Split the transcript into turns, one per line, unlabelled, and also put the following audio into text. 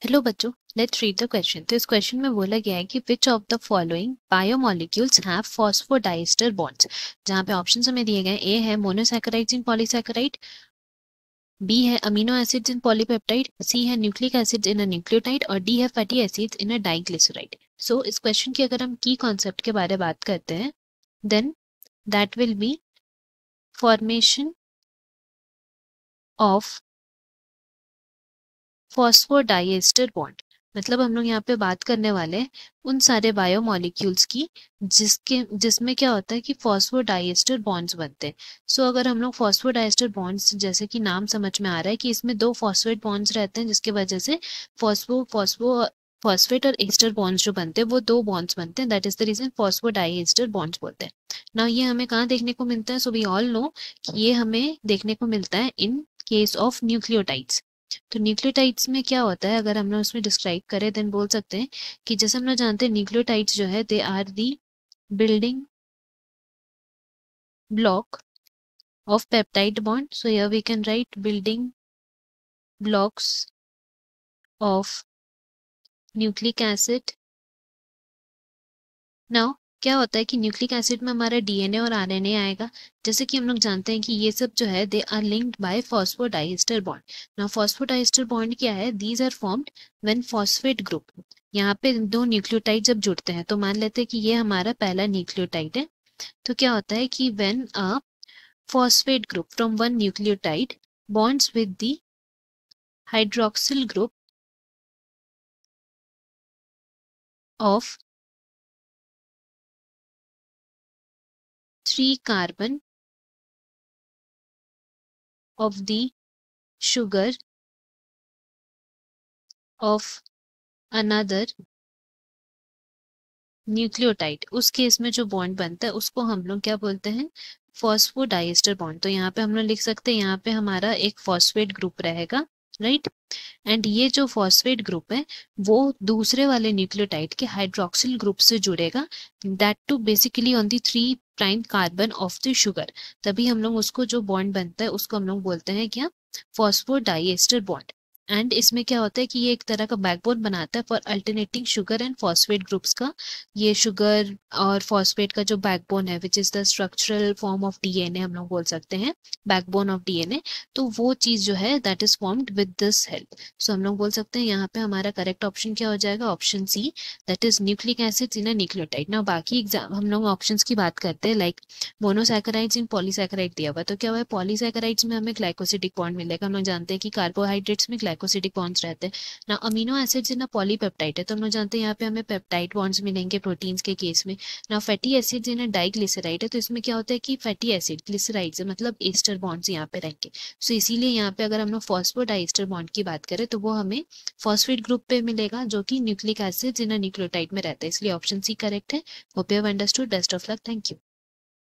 Hello बच्चों, let's read the question. तो इस क्वेश्चन में बोला गया है कि which of the following biomolecules have phosphodiester bonds. जहाँ पे ऑप्शंस हमें दिए गए, ए है मोनोसैकेराइड्स इन पॉलीसैकेराइड, बी है अमीनो एसिड्स इन पॉलीपेप्टाइड, सी है nucleic acids in a nucleotide और डी है fatty acids in a diglyceride. सो इस क्वेश्चन की अगर हम की कॉन्सेप्ट के बारे में बात करते हैं, then that will be formation of phosphodiester bond. मतलब हम लोग यहाँ पे बात करने वाले हैं उन सारे बायोमोलिक्यूल्स की जिसमें क्या होता है कि फॉस्फोडाइएस्टर बॉन्ड्स बनते हैं। सो अगर हम लोग फॉस्फोडाइएस्टर बॉन्ड्स, जैसे कि नाम समझ में आ रहा है कि इसमें दो फॉस्फेट बॉन्ड्स रहते हैं, जिसकी वजह से फॉस्फो फॉस्फो फॉस्फेट और एस्टर बॉन्ड्स जो बनते हैं वो दो बॉन्ड्स बनते हैं। That is the reason phosphodiester bonds बोलते हैं। ना ये हमें कहाँ देखने को मिलता है? सो वी ऑल नो कि ये हमें देखने को मिलता है इन केस ऑफ न्यूक्लियोटाइड्स। तो न्यूक्लियोटाइड्स में क्या होता है, अगर हम लोग उसमें डिस्क्राइब करें देन बोल सकते हैं कि जैसे हम लोग जानते हैं न्यूक्लियोटाइड्स जो है they are the building block of peptide bond. So here we can write building blocks of nucleic acid. Now क्या होता है कि न्यूक्लिक एसिड में हमारा डीएनए और आरएनए आएगा। जैसे कि हम लोग जानते हैं कि ये सब जो है they are linked by phosphodiester bond. Now phosphodiester bond क्या है? These are formed when phosphate group, यहाँ पे दो न्यूक्लियोटाइड जब जुड़ते हैं तो मान लेते हैं कि ये हमारा पहला न्यूक्लियोटाइड है। तो क्या होता है कि when a phosphate group from one nucleotide bonds with the hydroxyl group of 3 carbon of the sugar of another nucleotide, उस केस में जो बॉन्ड बनता है उसको हम लोग क्या बोलते हैं? Phosphodiester bond. तो यहाँ पे हम लोग लिख सकते हैं, यहाँ पे हमारा एक फॉस्फेट ग्रुप रहेगा, राइट। एंड ये जो फॉस्फेट ग्रुप है वो दूसरे वाले न्यूक्लियोटाइड के हाइड्रोक्सिल ग्रुप से जुड़ेगा, that too basically on the 3 prime carbon of the sugar. तभी हम लोग उसको जो बॉन्ड बनता है उसको हम लोग बोलते हैं क्या? Phosphodiester bond. एंड इसमें क्या होता है कि ये एक तरह का बैकबोन बनाता है for alternating sugar and phosphate groups का। ये शुगर और फॉस्फेट का जो बैकबोन है, which is the structural form of DNA, हम लोग बोल सकते हैं बैकबोन ऑफ डीएनए। तो वो चीज जो है that is formed with this help. So हम लोग बोल सकते हैं यहाँ पे हमारा करेक्ट ऑप्शन क्या हो जाएगा? Option C, that is nucleic acids in a nucleotide. ना बाकी एग्जाम हम लोग ऑप्शंस की बात करते हैं, लाइक मोनोसैकेराइड्स इन पॉलीसैकेराइड दिया हुआ, तो क्या हुआ है? पॉलीसैकेराइड्स में हमें ग्लाइकोसिडिक बॉन्ड मिलेगा। हम लोग जानते हैं कि कार्बोहाइड्रेट्स में ग्लाइकोसिडिक बॉन्ड्स रहते हैं ना। Amino acids in a polypeptide है, तो हम लोग जानते हैं यहाँ पे हमें पेप्टाइड बॉन्ड्स मिलेंगे प्रोटीन्स के केस में ना। Fatty acids in a diglyceride है, तो इसमें क्या होता है कि फैटी एसिड ग्लिसराइड से मतलब एस्टर बॉन्ड्स यहाँ पे रहेंगे। सो इसीलिए यहाँ पे अगर हम लोग फॉस्फोडाइएस्टर बॉन्ड की बात करें तो वो हमें फॉस्फेट ग्रुप पे मिलेगा, जो कि nucleic acids in a nucleotide में रहता है। इसलिए ऑप्शन सी करेक्ट है। Hope you have understood. Best of luck. Thank you.